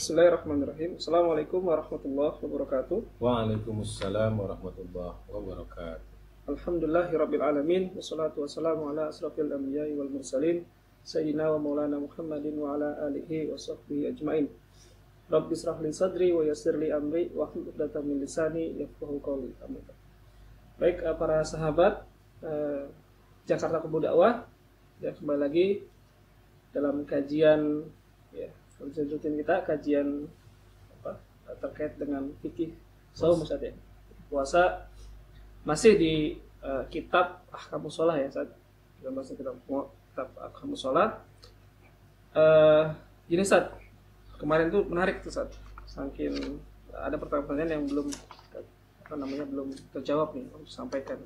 Bismillahirrahmanirrahim. Assalamualaikum warahmatullahi wabarakatuh. Waalaikumsalam warahmatullahi wabarakatuh. Alhamdulillahirabbil alamin wassalatu wassalamu ala asrofil anbiya'i wal mursalin sayyidina wa maulana Muhammadin wa ala alihi wa sahbihi ajmain. Rabbi israh li sadri wa yassir li amri wa hlul 'uqdatam min lisani yafqahu qawli. Amin. Baik, para sahabat Jakarta Kubu Dakwah, ya, kembali lagi dalam kajian, ya, rutin kita kajian terkait dengan fikih saum, Ustaz, ya. Puasa masih di kitab Ahkamus Shalah, ya, Ustaz. Kita masih kitab Ahkamus Shalah. Gini, Ustaz, kemarin tuh menarik tuh, Ustaz. Saking ada pertanyaan yang belum belum terjawab nih, untuk sampaikan.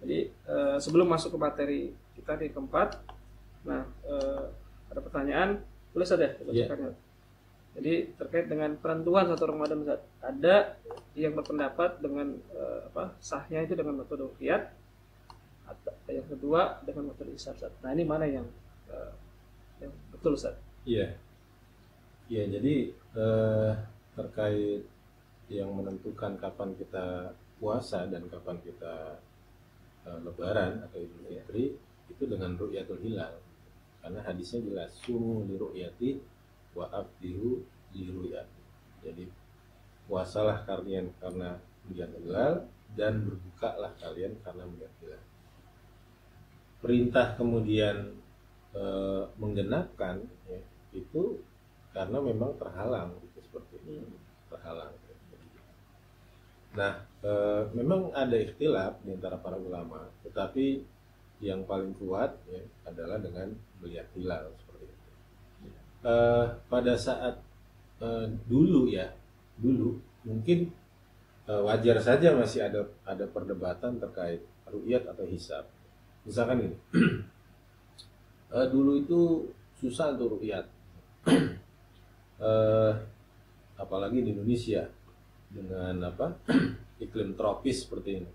Jadi sebelum masuk ke materi kita di keempat, nah ada pertanyaan. Boleh saja bacakan. Jadi terkait dengan penentuan satu Ramadan, Ustaz, ada yang berpendapat dengan sahnya itu dengan metode ruqyah, yang kedua dengan metode hisab, Ustaz. Nah, ini mana yang betul, Ustaz? Iya. Iya, jadi terkait yang menentukan kapan kita puasa dan kapan kita lebaran atau Idul Fitri itu dengan ru'yatul hilal. Karena hadisnya jelas, sumu li ru'yati wa abdihu li ru'yati. Jadi puasalah kalian karena melihat hilal dan berbukalah kalian karena melihat hilal. Perintah kemudian menggenapkan, ya, itu karena memang terhalang, itu seperti itu, terhalang. Nah, memang ada ikhtilaf di antara para ulama, tetapi yang paling kuat, ya, adalah dengan melihat hilal seperti itu. Pada saat dulu mungkin wajar saja masih ada perdebatan terkait ru'yat atau hisab. Misalkan ini, dulu itu susah untuk ru'yat, apalagi di Indonesia dengan iklim tropis seperti ini,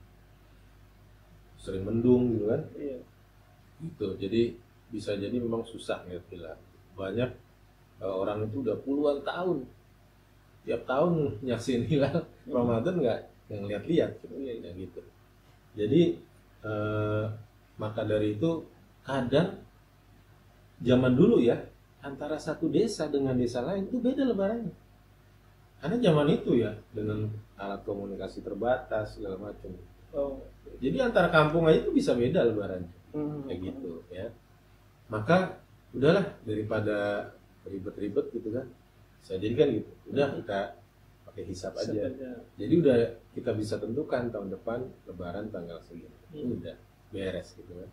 sering mendung gitu kan. Iya. Gitu, jadi bisa jadi memang susah ngeliat hilal. Banyak orang itu udah puluhan tahun tiap tahun nyaksin hilal Ramadan nggak ngeliat-liat gitu, ya gitu. Jadi maka dari itu kadang zaman dulu, ya, antara satu desa dengan desa lain itu beda lebarannya. Karena zaman itu, ya, dengan alat komunikasi terbatas segala macam. Jadi antara kampung aja itu bisa beda lebarannya. Kayak gitu, ya. Maka udahlah, daripada ribet-ribet gitu kan, saya jadikan gitu, udah kita pakai hisab aja. Jadi udah kita bisa tentukan tahun depan lebaran tanggal segini, udah beres gitu kan.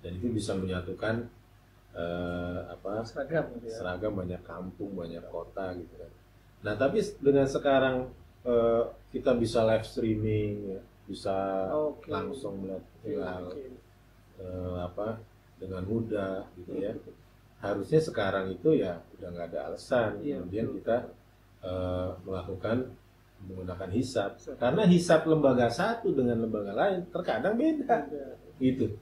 Dan itu bisa menyatukan seragam banyak kampung, banyak kota gitu kan. Nah, tapi dengan sekarang kita bisa live streaming, ya, bisa langsung melihat hilal dengan mudah gitu, ya. Harusnya sekarang itu, ya, udah nggak ada alasan kemudian kita menggunakan hisab. Karena hisab lembaga satu dengan lembaga lain terkadang beda gitu.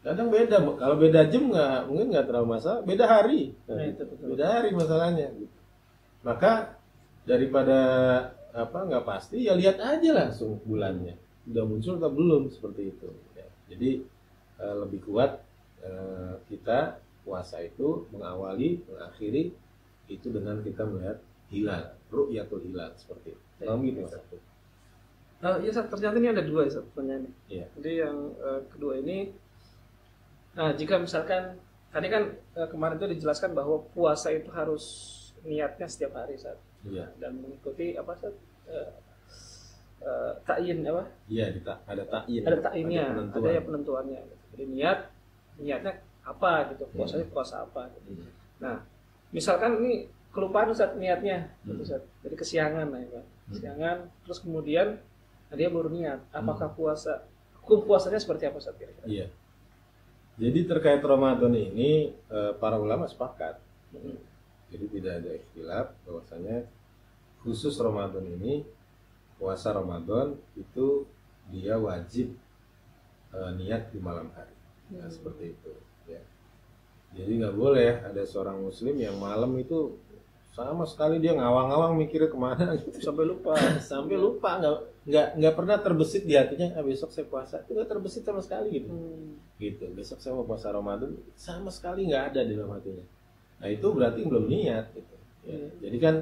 Kadang beda, kalau beda jam mungkin nggak terlalu masalah, beda hari, beda hari masalahnya gitu. Maka daripada nggak pasti, ya lihat aja langsung bulannya udah muncul atau belum, seperti itu, ya. Jadi lebih kuat kita puasa itu mengakhiri itu dengan kita melihat hilal, ru'yatul hilal, seperti itu. Gitu, Mas. Iya, ternyata ini ada dua, pertanyaannya. Iya. Jadi yang kedua ini, nah, jika misalkan tadi kan kemarin itu dijelaskan bahwa puasa itu harus niatnya setiap hari, Ustaz. Iya. Dan mengikuti Ustaz? Ta'yin apa? Iya, ada ta'yin. Ada ta'yinnya, ada yang penentuannya. Jadi niatnya apa gitu, puasanya puasa apa gitu. Nah, misalkan ini kelupaan, Ustaz, niatnya, Ustaz. Jadi kesiangan lah, ya, Pak. Kesiangan, terus kemudian dia baru niat. Apakah hukum puasanya seperti apa, Ustaz, kira-kira? Iya. Jadi terkait Ramadan ini para ulama sepakat. Jadi tidak ada ikhtilaf bahwasanya khusus Ramadan ini, puasa Ramadan itu dia wajib niat di malam hari. Nah, seperti itu, ya. Jadi nggak boleh ada seorang muslim yang malam itu sama sekali dia ngawang-ngawang mikir kemana gitu. sampai lupa nggak pernah terbesit di hatinya besok saya puasa, itu nggak terbesit sama sekali gitu. Gitu, besok saya mau puasa Ramadan, sama sekali nggak ada di dalam hatinya. Nah itu berarti belum niat gitu ya. Jadi kan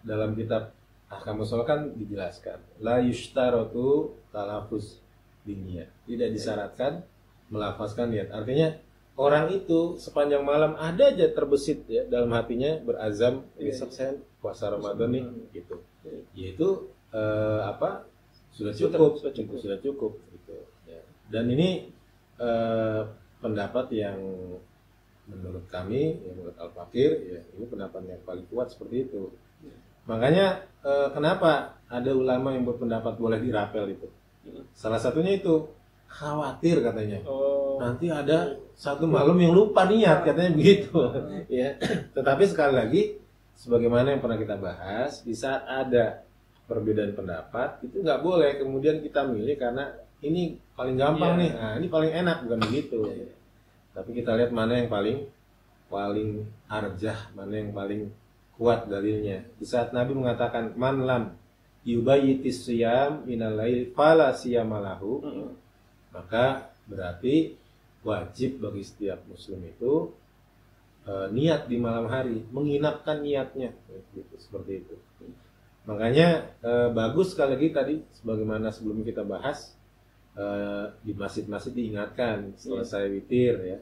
dalam kitab Ahkamus Shalah kan dijelaskan la yushtaratu talafuz biniyat, tidak disyaratkan melafazkan niat. Artinya orang itu sepanjang malam ada aja terbesit ya dalam hatinya berazam besok saya puasa Ramadan nih gitu. Yaitu sudah cukup gitu. Ya. Dan ini pendapat yang menurut kami, menurut Al-Fakir ya, ini pendapat yang paling kuat seperti itu. Makanya kenapa ada ulama yang berpendapat boleh dirapel itu? Salah satunya itu khawatir katanya. Nanti ada satu malam yang lupa niat katanya begitu. Ya. Tetapi sekali lagi sebagaimana yang pernah kita bahas, di saat ada perbedaan pendapat itu nggak boleh kemudian kita milih karena ini paling gampang nih. Nah, ini paling enak, bukan begitu. Tapi kita lihat mana yang paling arjah, mana yang paling kuat dalilnya. Di saat Nabi mengatakan man lam yubayyitis siyam minal lail fala siyamalahu, maka berarti wajib bagi setiap muslim itu niat di malam hari, menginapkan niatnya gitu, seperti itu. Makanya bagus sekali lagi tadi sebagaimana sebelum kita bahas di masjid-masjid diingatkan selesai witir ya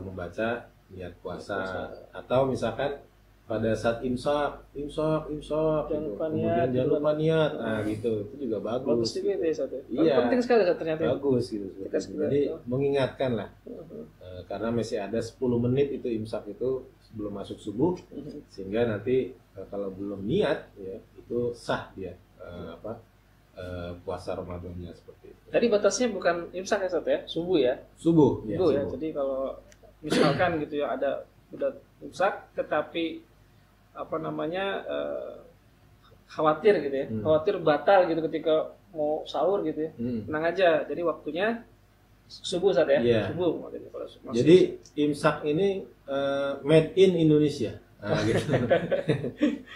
membaca niat puasa. Atau misalkan pada saat imsak gitu. Kemudian jangan lupa niat. Nah gitu, itu juga bagus. Juga itu ya, Sat. Iya. Penting sekali ternyata. Bagus gitu. Jadi mengingatkan lah. Karena masih ada 10 menit itu imsak itu sebelum masuk subuh, sehingga nanti kalau belum niat ya itu sah dia puasa Ramadannya seperti itu. Tadi batasnya bukan imsak ya, Sat ya? Subuh ya? Subuh ya. Jadi kalau misalkan gitu ya ada udah imsak tetapi khawatir gitu ya, khawatir batal gitu ketika mau sahur gitu ya, tenang aja, jadi waktunya subuh Sat ya, subuh. Jadi imsak ini made in Indonesia, gitu.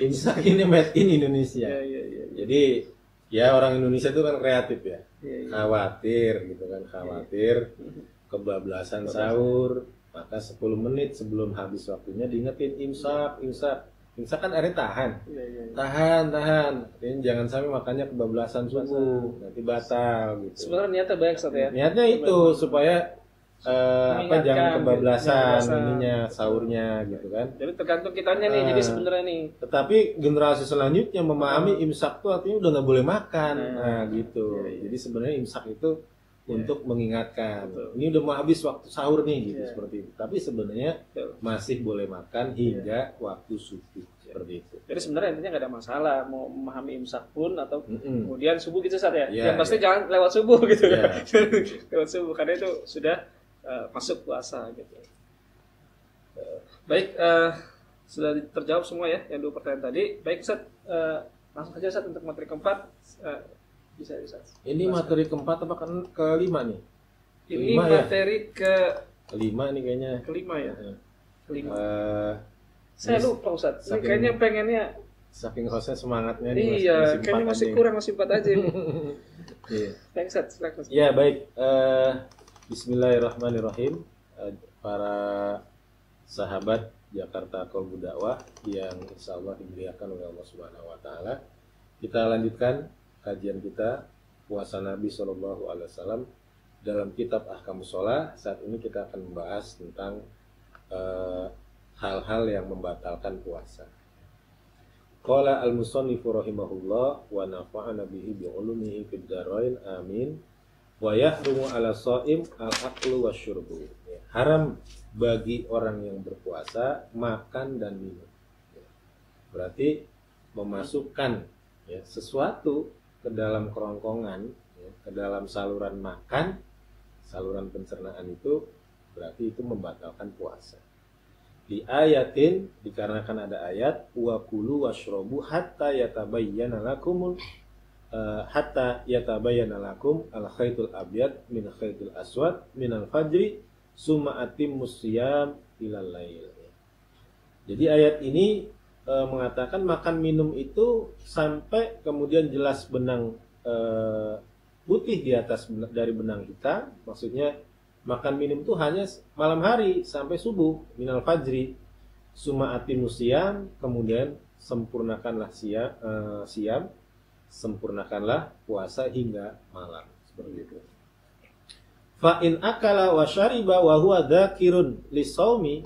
Imsak ini made in Indonesia. Jadi ya orang Indonesia itu kan kreatif ya, khawatir gitu kan, khawatir kebablasan sahur, maka 10 menit sebelum habis waktunya diingetin imsak. Imsak kan akhirnya tahan. Artinya jangan sampai makannya kebablasan subuh, nanti batal gitu. Sebenarnya niatnya baik Sat ya. Niatnya itu supaya jangan kebablasan ininya sahurnya gitu kan. Jadi tergantung kitanya nih. Jadi sebenarnya nih. Tetapi generasi selanjutnya memahami imsak itu artinya udah nggak boleh makan. Gitu. Jadi sebenarnya imsak itu untuk mengingatkan. Ini udah mau habis waktu sahur nih gitu seperti itu. Tapi sebenarnya masih boleh makan hingga waktu subuh seperti itu. Jadi sebenarnya intinya nggak ada masalah mau memahami imsak pun atau kemudian subuh gitu Sat ya. Yang pasti jangan lewat subuh gitu kan. Lewat subuh karena itu sudah masuk puasa gitu. Baik, sudah terjawab semua ya yang 2 pertanyaan tadi. Baik Sat, langsung saja Sat untuk materi keempat. Bisa. Ini materi keempat apa kelima nih? Ini materi kelima nih kayaknya. Kelima ya. Kelima. Saya lupa Ustaz. Ini kayaknya pengennya saking hostnya semangatnya nih. Iya, kayaknya masih kurang, masih 4 aja nih. Iya. Baik Ustaz, silakan. Ya, baik. Bismillahirrahmanirrahim. Para sahabat Jakarta Qalbu Dakwah yang insyaallah dimuliakan oleh Allah Subhanahu wa taala. Kita lanjutkan kajian kita puasa Nabi Shallallahu Alaihi Wasallam dalam kitab Ahkamus Shalah. Saat ini kita akan membahas tentang hal-hal yang membatalkan puasa. Qala al-musannifu rahimahullah wa nafa'ana bihi bi ulumihi fid dharain amin. Wa yahrumu 'ala shaim al-aqlu wasyurbu. Haram bagi orang yang berpuasa makan dan minum. Berarti memasukkan sesuatu ke dalam kerongkongan, ke dalam saluran makan, saluran pencernaan itu berarti itu membatalkan puasa. Di ayatin dikarenakan ada ayat wa kulu washrabu hatta yatabayyana lakum al-khaytul abyad min khaytil aswad min al-fajri summa atimmus siyam ilal lail. Jadi ayat ini mengatakan makan minum itu sampai kemudian jelas benang putih di atas dari benang kita. Maksudnya makan minum itu hanya malam hari sampai subuh, minal fajri, summa atimus siyam, kemudian sempurnakanlah siam, sempurnakanlah puasa hingga malam, seperti itu. Fa in akala wa syariba wa huwa dzakirun lisaumi,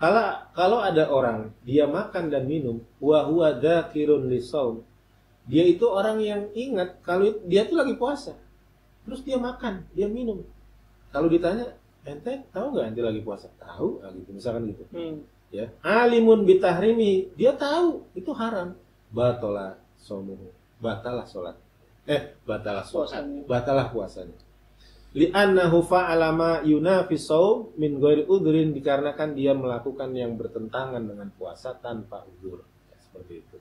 kalau ada orang dia makan dan minum wa huwa dzakirun lisaum, dia itu orang yang ingat kalau dia itu lagi puasa. Terus dia makan, dia minum. Kalau ditanya, ente tahu nggak ente lagi puasa? Tahu, gitu, misalkan gitu. Ya, alimun bitahrimi, dia tahu itu haram. Batalah shaumuhu, batalah salat. Batalah sholat, batalah puasanya. Li'annahu fa'ala ma yunafis shaum min ghairi udhrin, dikarenakan dia melakukan yang bertentangan dengan puasa tanpa udzur. Ya, seperti itu.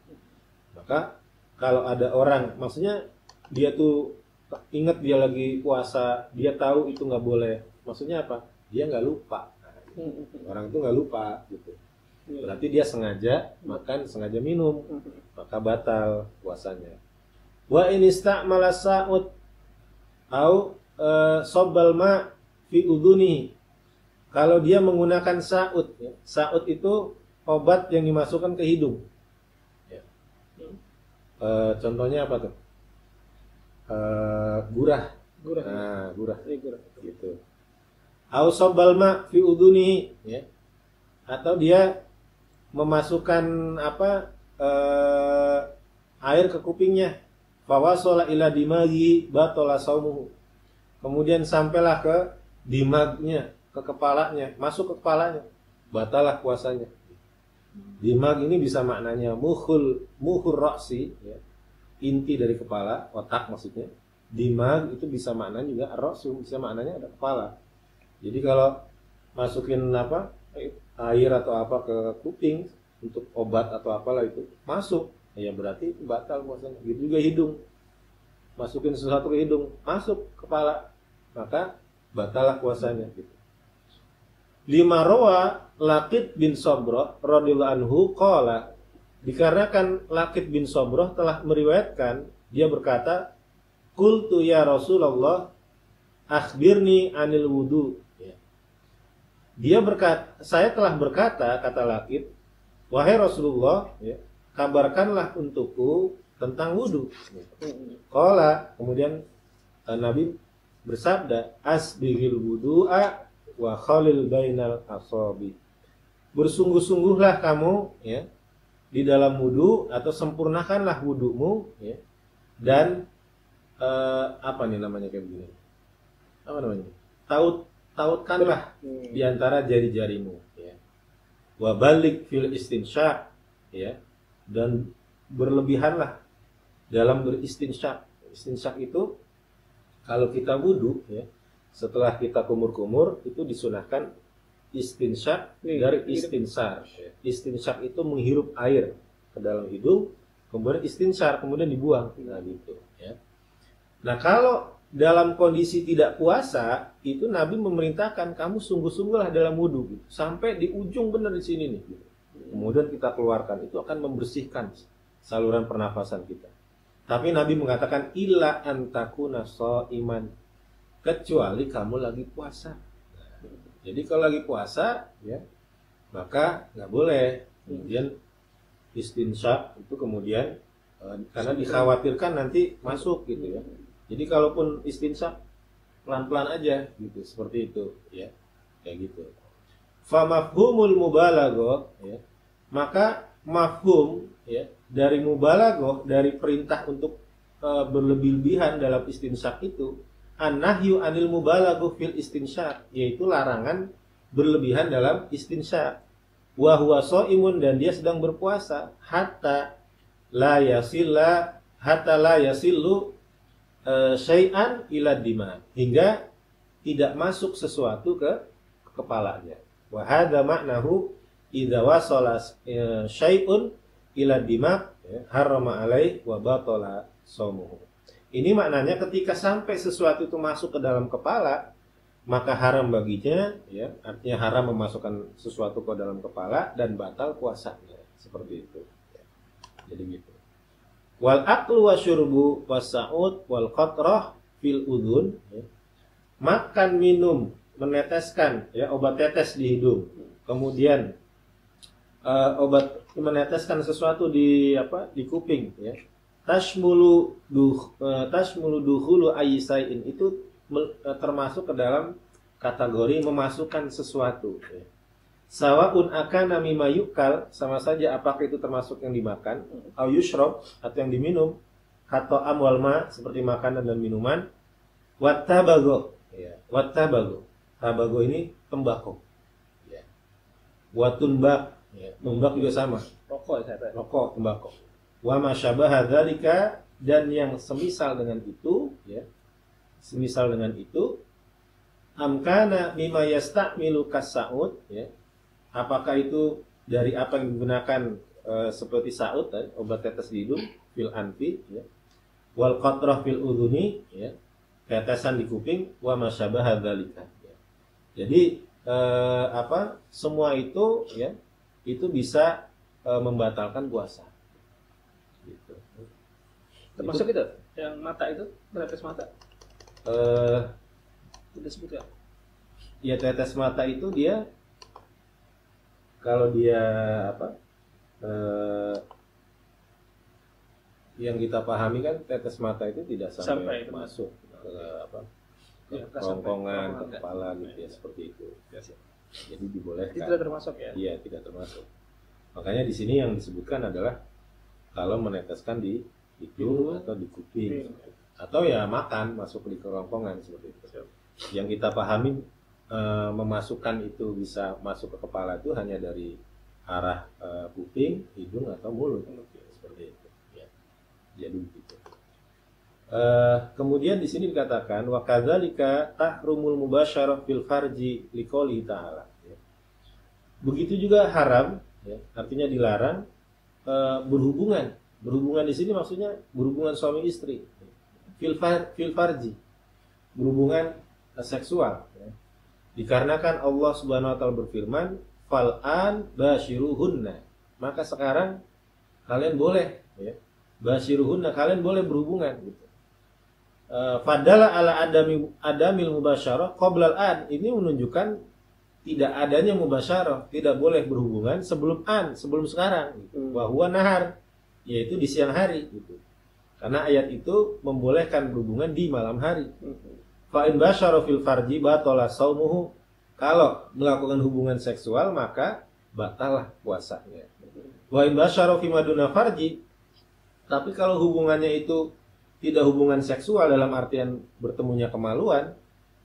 Maka kalau ada orang, maksudnya dia tuh ingat dia lagi puasa, dia tahu itu nggak boleh. Maksudnya apa? Dia nggak lupa. Orang itu nggak lupa, gitu. Berarti dia sengaja makan, sengaja minum, maka batal puasanya. Wa in istamala sa'ud au sobbal ma fi udhuni. Kalau dia menggunakan sa'ud, ya. Sa'ud itu obat yang dimasukkan ke hidung. Ya. Contohnya apa tuh? Gurah. Nah, gurah. Gitu. Au sobbal ma fi udhuni, ya. Atau dia memasukkan air ke kupingnya. Fawasala ila dimagi batola saumuhu. Kemudian sampailah ke dimagnya, ke kepalanya, masuk ke kepalanya, batalah puasanya. Dimag ini bisa maknanya muhur ra'si, ya, inti dari kepala, otak maksudnya. Dimag itu bisa maknanya juga ar-ra'su, bisa maknanya ada kepala. Jadi kalau masukin air atau apa ke kuping untuk obat atau apalah itu masuk, ya berarti itu batal puasanya. Gitu juga hidung, masukin sesuatu ke hidung, masuk kepala, maka batalah puasanya, gitu. 5 rawa Laqit bin Sabrah radhiyallahu anhu qala, dikarenakan Laqit bin Sabrah telah meriwayatkan, dia berkata, qultu ya Rasulullah akhbirni anil wudu. Dia berkata, saya telah berkata, kata Laqit, wahai Rasulullah, ya, kabarkanlah untukku tentang wudu. Qala, kemudian Nabi bersabda, asbighil wudu'a wa khalil bainal asabi. Bersungguh-sungguhlah kamu, ya, di dalam wudu, atau sempurnakanlah wudumu, ya, dan apa nih namanya kayak begini? Apa namanya? Tautkanlah di antara jari-jarimu, ya. Wa balik fil istinsyak, ya, dan berlebihanlah dalam beristinsyak. Istinsyak itu kalau kita wudu, ya, setelah kita kumur-kumur itu disunahkan istinsyak dari istinsar. Istinsyak itu menghirup air ke dalam hidung, kemudian istinsar, kemudian dibuang. Nah, gitu, ya. Nah, kalau dalam kondisi tidak puasa, itu Nabi memerintahkan kamu sungguh-sungguhlah dalam wudu, gitu. Sampai di ujung benar di sini nih, gitu. Kemudian kita keluarkan, itu akan membersihkan saluran pernafasan kita. Tapi Nabi mengatakan illa antakuna shaiman, kecuali kamu lagi puasa. Jadi kalau lagi puasa, ya, maka nggak boleh. Kemudian istinsyak itu kemudian karena dikhawatirkan nanti masuk, gitu, ya. Jadi kalaupun istinsyak pelan-pelan aja, gitu, seperti itu, ya, kayak gitu. Fa mafhumul mubalaghah, ya, maka mafhum, ya, dari mubalaghah, dari perintah untuk berlebih-lebihan dalam istinsyak itu, an-nahyu anil mubalaghah fil istinsyak, yaitu larangan berlebihan dalam istinsyak. Wa huwa shaimun, dan dia sedang berpuasa, hatta la yasillu syai'an ila dima, hingga tidak masuk sesuatu ke kepalanya. Wa hadza ma'nahu idza wasala syai'un ila dima harrama alaih wa batala shaumuhu. Ini maknanya ketika sampai sesuatu itu masuk ke dalam kepala, maka haram baginya, ya, artinya haram memasukkan sesuatu ke dalam kepala dan batal puasanya, seperti itu. Ya. Jadi gitu. Wal aklu wasyurbu wasa'ud wal qatrah fil udhun, ya. Makan, minum, meneteskan, ya, obat tetes di hidung, kemudian obat meneteskan sesuatu di kuping, ya. Tashmulu dukhulu ayyisain, itu termasuk ke dalam kategori memasukkan sesuatu, ya. Sawaun akana mimma yukal, sama saja apakah itu termasuk yang dimakan, au yushrob, atau yang diminum, kata amwal ma, seperti makanan dan minuman, wattabago, ya. Wattabago, tabago ini tembakau, ya. Watunbak, ya. Tumbak juga sama, rokok, tembakau. Wa ma syabaha dzalika, dan yang semisal dengan itu, ya. Semisal dengan itu, amkana mimma yasta'milu kas-sa'ud, ya. Apakah itu dari apa yang digunakan seperti sa'ud, obat tetes di hidung, fil anfi, ya. Wal qatrah fil udhuni, ya. Tetesan di kuping, wa ma syabaha dzalika, ya. Jadi semua itu, ya, itu bisa membatalkan puasa. Gitu. Termasuk itu yang mata itu, tetes mata. Udah sebut ya? Ya, tetes mata itu dia kalau dia yang kita pahami kan tetes mata itu tidak sampai masuk ke kerongkongan, ke kepala gitu, ya, seperti itu. Jadi dibolehkan. Itu tidak termasuk, ya? Iya, tidak termasuk. Makanya di sini yang disebutkan adalah kalau meneteskan di hidung atau di kuping, atau ya makan masuk di kerongkongan, seperti itu. Yang kita pahami memasukkan itu bisa masuk ke kepala itu hanya dari arah kuping, hidung atau mulut, seperti itu, ya. Jadi begitu. Kemudian di sini dikatakan wa kadzalika tahrumul mubasyarah fil farji liqouli ta'ala, ya. Begitu juga haram, ya, artinya dilarang berhubungan. Berhubungan di sini maksudnya berhubungan suami istri, fil farji, berhubungan seksual, ya. Dikarenakan Allah Subhanahu wa taala berfirman, "Fal'an basyiruhunna." Maka sekarang kalian boleh, ya. Basyiruhunna, kalian boleh berhubungan, gitu. Fadala ala adamil mubasyarah qabla al-an, ini menunjukkan tidak adanya mubasyarah, tidak boleh berhubungan sebelum sekarang, gitu. Wa huwa nahar, yaitu di siang hari, gitu. Karena ayat itu membolehkan berhubungan di malam hari. Fa in basyara fil farji batala shaumuhu, kalau melakukan hubungan seksual maka batallah puasanya. Wa in basyara fi maduna farji, tapi kalau hubungannya itu tidak hubungan seksual dalam artian bertemunya kemaluan,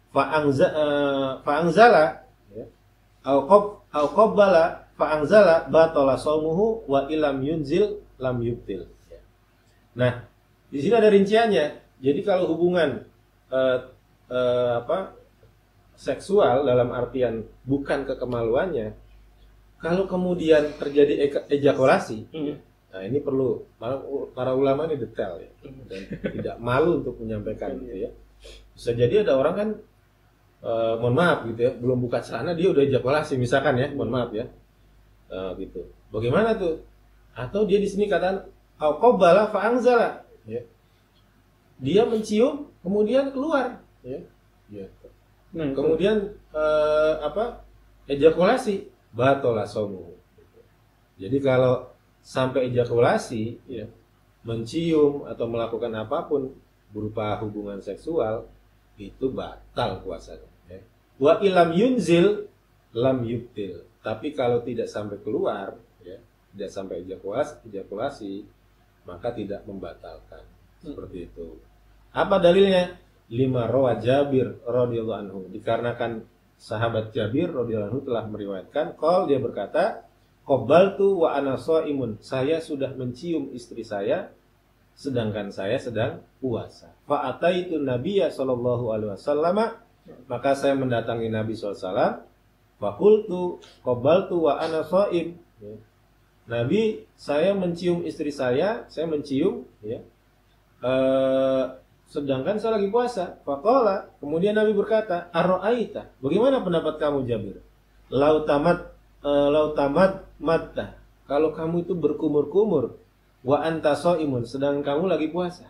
fa anzala, ya, au qabbala fa anzala batala shaumuhu wa ilam yunzil lam yubtil, ya. Nah, di sini ada rinciannya. Jadi kalau hubungan seksual dalam artian bukan kekemaluannya, kalau kemudian terjadi ejakulasi, nah ini perlu para ulama ini detail, ya, dan tidak malu untuk menyampaikan, gitu, ya. Bisa jadi ada orang kan mohon maaf, gitu, ya, belum buka celana dia udah ejakulasi misalkan, ya, mohon maaf, ya, gitu. Bagaimana tuh? Atau dia di sini katakan au qabbala fa anzala, ya. Dia mencium kemudian keluar, ya. Kemudian ejakulasi, batola shaumuhu. Jadi kalau sampai ejakulasi, ya, mencium atau melakukan apapun berupa hubungan seksual, itu batal puasanya, ya. Wa ilam yunzil lam yubtil. Tapi kalau tidak sampai keluar, ya, tidak sampai ejakulasi, maka tidak membatalkan. Seperti itu. Apa dalilnya? Lima rawa Jabir radhiyallahu anhu, dikarenakan sahabat Jabir radhiyallahu anhu telah meriwayatkan, dia berkata, qabbaltu wa ana shaimun, saya sudah mencium istri saya sedangkan saya sedang puasa. Fa ataitu nabiyya sallallahu alaihi wasallam, maka saya mendatangi Nabi sallallahu alaihi wasallam, fa qultu qabbaltu wa ana shaim. Nabi, saya mencium istri saya mencium, ya. sedangkan saya lagi puasa. Faqala, kemudian Nabi berkata, "Ara'aita, bagaimana pendapat kamu Jabir? Lau tamat matta, kalau kamu itu berkumur-kumur, wa anta shaimun, sedang kamu lagi puasa."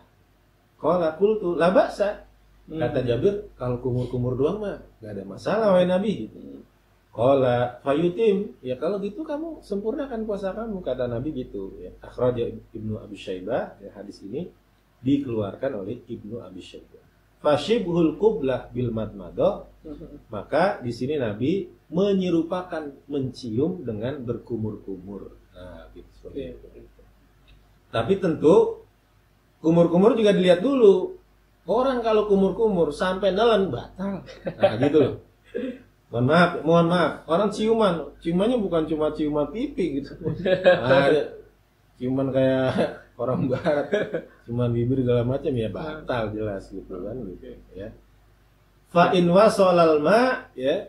Qala qultu la ba'sa. Kata Jabir, kalau kumur-kumur doang mah enggak ada masalah wahai Nabi gitu. Qala fayutim, ya kalau gitu kamu sempurnakan puasa kamu, kata Nabi gitu ya. Akhraj Ibnu Abi Syaibah, ya, hadis ini dikeluarkan oleh Ibnu Abi Syaibah. Fashibhul qublah bil madmadah, maka di sini Nabi menyerupakan mencium dengan berkumur-kumur. Nah, gitu seperti itu. Tapi tentu kumur-kumur juga dilihat dulu. Orang kalau kumur-kumur sampai nelan batal. Nah, gitu loh. Mohon maaf. Orang ciumannya bukan cuma ciuman pipi gitu. Nah, ciuman kayak orang barat, ciuman bibir segala macam ya batal jelas gitu kan gitu ya. Fa in wasalal ma ya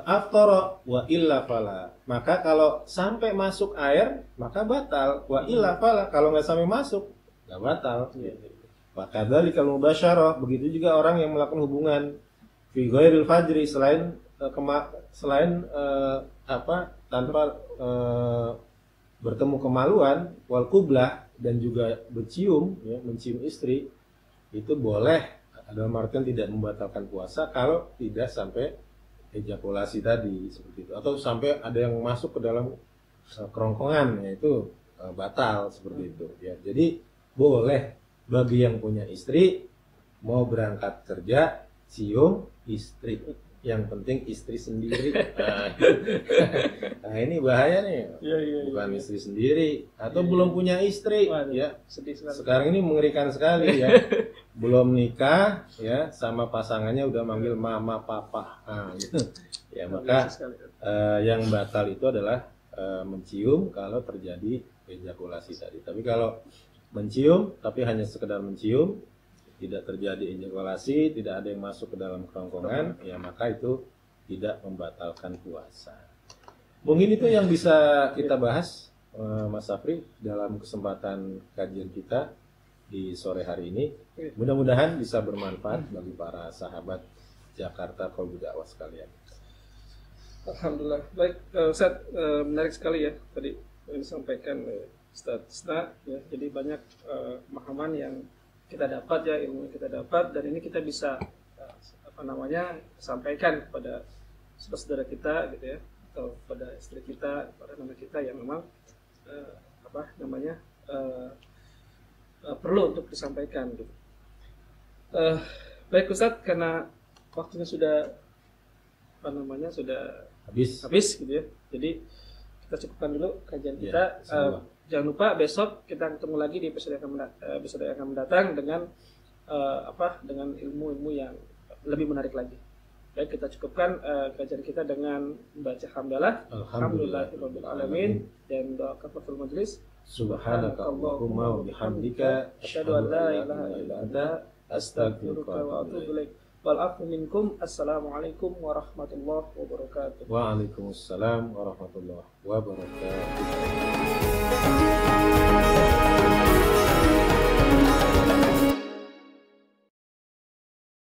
aftara wa illa fala. Maka kalau sampai masuk air maka batal, wa illa fala. Kalau nggak sampai masuk nggak batal. Maka dari kalau mubasyarah, begitu juga orang yang melakukan hubungan fi ghairil fajri, tanpa bertemu kemaluan, wal qublah, dan juga bercium, ya, mencium istri, itu boleh, dalam artian tidak membatalkan puasa kalau tidak sampai ejakulasi tadi seperti itu, atau sampai ada yang masuk ke dalam kerongkongan, yaitu batal seperti itu ya. Jadi boleh bagi yang punya istri mau berangkat kerja cium istri, yang penting istri sendiri. Nah ini bahaya nih, bukan istri sendiri atau belum punya istri. Waduh, ya sekarang ini mengerikan sekali ya. Belum nikah ya, sama pasangannya udah manggil mama papa. Nah, gitu. Ya maka yang batal itu adalah mencium kalau terjadi ejakulasi tadi. Tapi kalau mencium tapi hanya sekedar mencium, tidak terjadi ejakulasi, tidak ada yang masuk ke dalam kerongkongan, ya maka itu tidak membatalkan puasa. Mungkin itu yang bisa kita bahas, Mas Safri, dalam kesempatan kajian kita di sore hari ini. Mudah-mudahan bisa bermanfaat bagi para sahabat Jakarta Qalbu Dakwah sekalian. Alhamdulillah. Baik, Ustaz, menarik sekali ya tadi yang disampaikan Ustaz. Ya, jadi banyak pemahaman yang kita dapat ya, ilmu yang kita dapat, dan ini kita bisa sampaikan kepada saudara kita gitu ya, atau pada istri kita, pada anak kita yang memang perlu untuk disampaikan gitu. Baik Ustadz, karena waktunya sudah sudah habis gitu ya, jadi kita cukupkan dulu kajian kita. Jangan lupa besok kita ketemu lagi di episode yang akan mendatang dengan dengan ilmu-ilmu yang lebih menarik lagi. Baik, kita cukupkan kajian kita dengan membaca hamdalah, alhamdulillahirabbil alamin, dan doa kafaratul majelis. Subhanakallahumma wa bihamdika asyhadu an la ilaha illa anta astaghfiruka wa atubu ilaik. Wal afu minkum. Assalamualaikum warahmatullahi wabarakatuh. Waalaikumsalam warahmatullahi wabarakatuh.